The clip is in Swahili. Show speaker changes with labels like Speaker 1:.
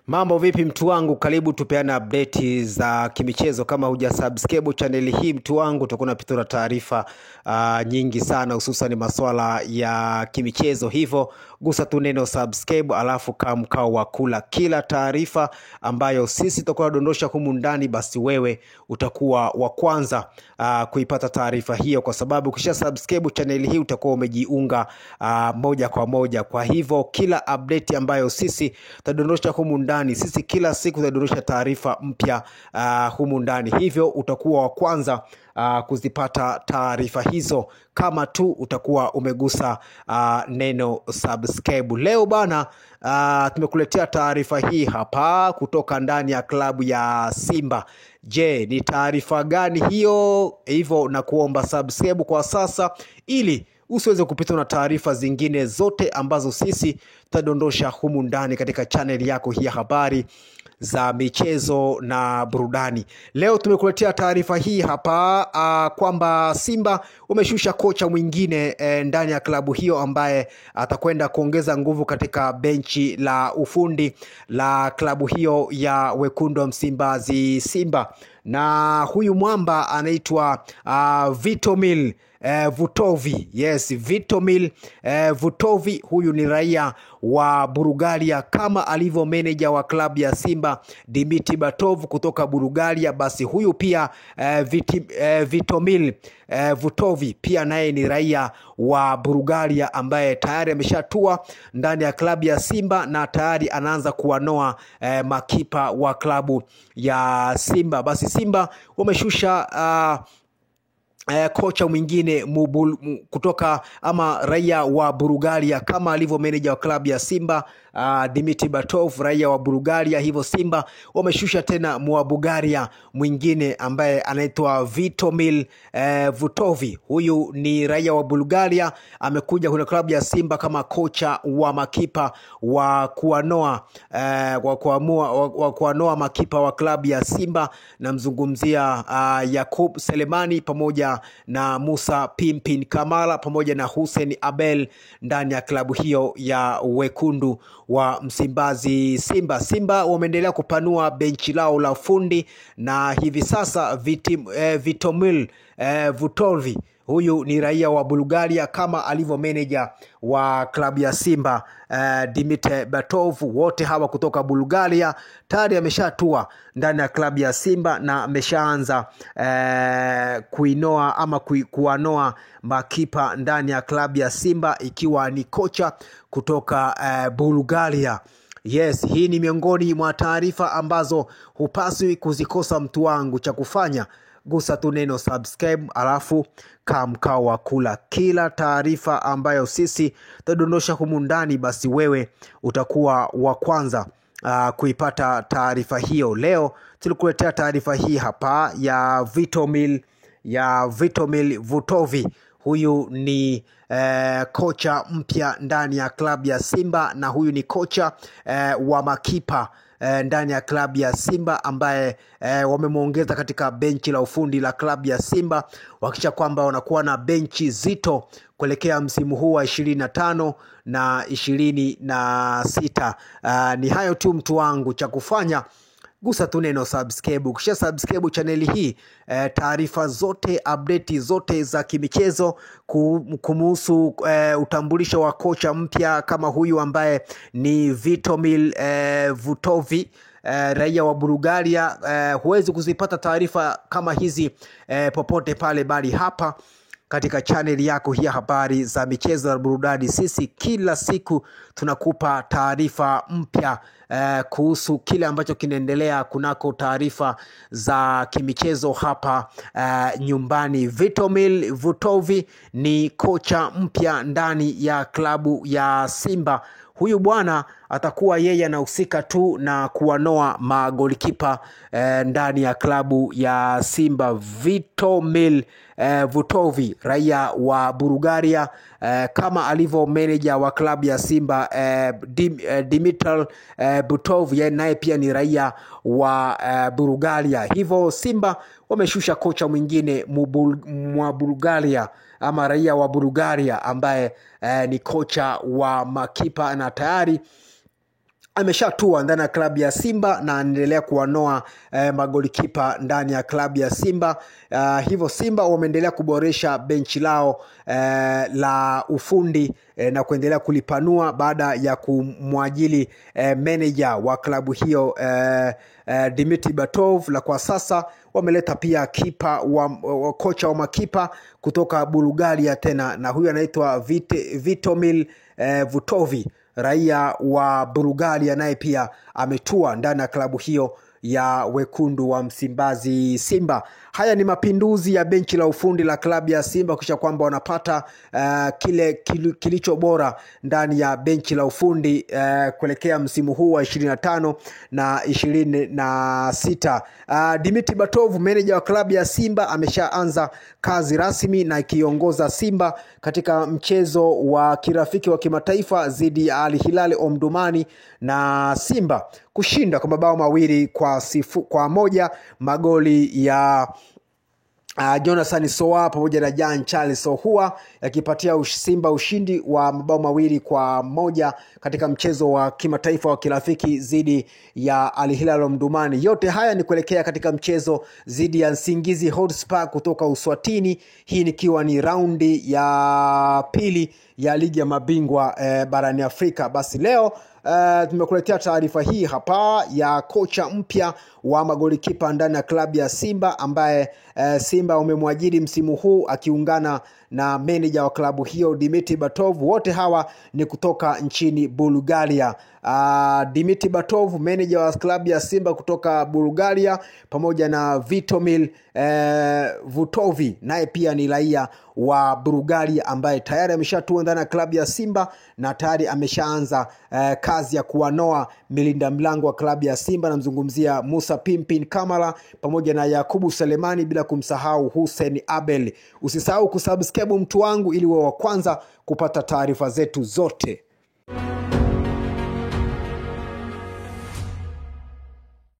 Speaker 1: Mambo vipi mtu wangu, karibu tupeana update za kimichezo. Kama hujasubscribe channel hii mtu wangu, utakuwa unapitwa na taarifa nyingi sana, hususan masuala ya kimichezo. Hivyo gusa tu neno subscribe, alafu kama mkao wa kula kila taarifa ambayo sisi tutakuwa dondosha humu ndani, basi wewe utakuwa wa kwanza kuipata taarifa hiyo, kwa sababu ukisha subscribe channel hii utakuwa umejiunga moja kwa moja. Kwa hivyo kila update ambayo sisi tutadondosha humu ndani, sisi kila siku tutadondosha taarifa mpya humu ndani, hivyo utakuwa wa kwanza kuzipata taarifa hizo kama tu utakuwa umegusa neno subscribe. Leo bana, tumekuletea taarifa hii hapa kutoka ndani ya klabu ya Simba. Je, ni taarifa gani hiyo? Hivyo na kuomba subscribe kwa sasa, ili usiweze kupitwa na taarifa zingine zote ambazo sisi tutadondosha humu ndani katika channel yako hii ya habari za michezo na burudani. Leo tumekuletea taarifa hii hapa kwamba Simba umeshusha kocha mwingine ndani ya klabu hiyo, ambaye atakwenda kuongeza nguvu katika benchi la ufundi la klabu hiyo ya Wekundu wa Msimbazi Simba. Na huyu mwamba anaitwa Vitomil Vutovi. Yes, Vitomil Vutovi. Huyu ni raia wa Bulgaria, kama alivyo manager wa klabu ya Simba Dimitar Berbatov kutoka Bulgaria. Basi huyu pia Vitomil Vutovi pia naye ni raia wa Bulgaria, ambaye tayari ameshatua ndani ya klabu ya Simba na tayari anaanza kuwanoa makipa wa klabu ya Simba. Basi Simba wameshusha kocha mwingine kutoka ama raia wa Bulgaria, kama alivyo manager wa klabu ya Simba Dimitar Berbatov, raia wa Bulgaria. Hivyo Simba wameshusha tena Bulgaria mwingine ambaye anaitwa Vitomil Vutovi. Huyu ni raia wa Bulgaria, amekuja kwenye klabu ya Simba kama kocha wa makipa wa kuanoa makipa wa klabu ya Simba. Namzungumzia Yakub Selemani pamoja na Musa Pimpin Kamara pamoja na Hussein Abel ndani ya klabu hiyo ya Wekundu wa Msimbazi Simba. Simba wameendelea kupanua benchi lao la fundi, na hivi sasa Vitomil Vutovi, huyu ni raia wa Bulgaria, kama alivyo manager wa klabu ya Simba Dimitar Berbatov. Wote hawa kutoka Bulgaria tayari ameshatua ndani ya klabu ya Simba na ameshaanza kuinoa ama kuanoa makipa ndani ya klabu ya Simba, ikiwa ni kocha kutoka Bulgaria. Yes, hii ni miongoni mwa taarifa ambazo hupaswi kuzikosa mtu wangu. Cha kufanya, gusa tu neno subscribe, alafu kama mkao wa kula kila taarifa ambayo sisi tutadondosha humu ndani, basi wewe utakuwa wa kwanza kuipata taarifa hiyo. Leo tulikuletea taarifa hii hapa ya Vitomil Vutovi. Huyu ni kocha mpya ndani ya klabu ya Simba, na huyu ni kocha wa makipa ndani ya klabu ya Simba, ambaye wamemuongeza katika benchi la ufundi la klabu ya Simba, wakisha kwamba wanakuwa na benchi zito kuelekea msimu huu wa 25 na 26. Ni hayo tu mtu wangu. Cha kufanya, gusa tu neno subscribe. Ukisha subscribe channel hii, taarifa zote, update zote za kimichezo kumuhusu utambulisho wa kocha mpya kama huyu ambaye ni Vitomil Vutovi, raia wa Bulgaria, huwezi kuzipata taarifa kama hizi popote pale, bali hapa katika channel yako hii habari za michezo na burudani. Sisi kila siku tunakupa taarifa mpya kuhusu kile ambacho kinaendelea kunako taarifa za kimichezo hapa nyumbani. Vitomil Vutovi ni kocha mpya ndani ya klabu ya Simba. Huyu bwana atakuwa yeye anahusika tu na kuwanoa magolikipa ndani ya klabu ya Simba. Vitomil Vutovi, raia wa Bulgaria, kama alivyo manager wa klabu ya Simba Dimitar Berbatov, naye pia ni raia wa Bulgaria. Hivyo Simba wameshusha kocha mwingine mwa Bulgaria ama raia wa Bulgaria, ambaye ni kocha wa makipa, na tayari ameshatua ndani ya klabu ya Simba na anaendelea kuwanoa magolikipa ndani ya klabu ya Simba. Hivyo Simba wameendelea kuboresha benchi lao la ufundi na kuendelea kulipanua baada ya kumwajili manager wa klabu hiyo Dimitri Berbatov. La kwa sasa wameleta pia kipa wa kocha wa makipa kutoka Bulgaria tena, na huyu anaitwa Vitomil Vutovic, raia wa Bulgaria, naye pia ametua ndani ya klabu hiyo ya wekundu wa Msimbazi Simba. Haya ni mapinduzi ya benchi la ufundi la klabu ya Simba kisha kwamba wanapata kilicho bora ndani ya benchi la ufundi kuelekea msimu huu wa 25 na 26. Dimitri Berbatov, manager wa klabu ya Simba, ameshaanza kazi rasmi na ikiongoza Simba katika mchezo wa kirafiki wa kimataifa dhidi ya Al Hilal Omdurman, na Simba kushinda kwa mabao mawili kwa moja, magoli ya Jonathan Soa pamoja na Jean Charles Ahoua yakipatia Simba ushindi wa mabao mawili kwa moja katika mchezo wa kimataifa wa kirafiki dhidi ya Al Hilal Omdurman. Yote haya ni kuelekea katika mchezo dhidi ya Nsingizzi Hotspur kutoka Uswatini, hii nikiwa ni raundi ya pili ya ligi ya mabingwa barani Afrika. Basi leo tumekuletea taarifa hii hapa ya kocha mpya wa magolikipa ndani ya klabu ya Simba ambaye Simba umemwajiri msimu huu akiungana na manager wa klabu hiyo Dimitri Berbatov. Wote hawa ni kutoka nchini Bulgaria. Dimitri Berbatov, manager wa klabu ya Simba kutoka Bulgaria, pamoja na Vitomil Vutovic, naye pia ni raia wa Bulgaria ambaye tayari ameshatua ndani ya klabu ya Simba na tayari ameshaanza kazi ya kuwanoa milinda mlango wa klabu ya Simba. Namzungumzia Musa Pimpin Kamara pamoja na Yakubu Selemani, bila kumsahau Hussein Abel. Usisahau kusubscribe mtu wangu ili uwe wa kwanza kupata taarifa zetu zote.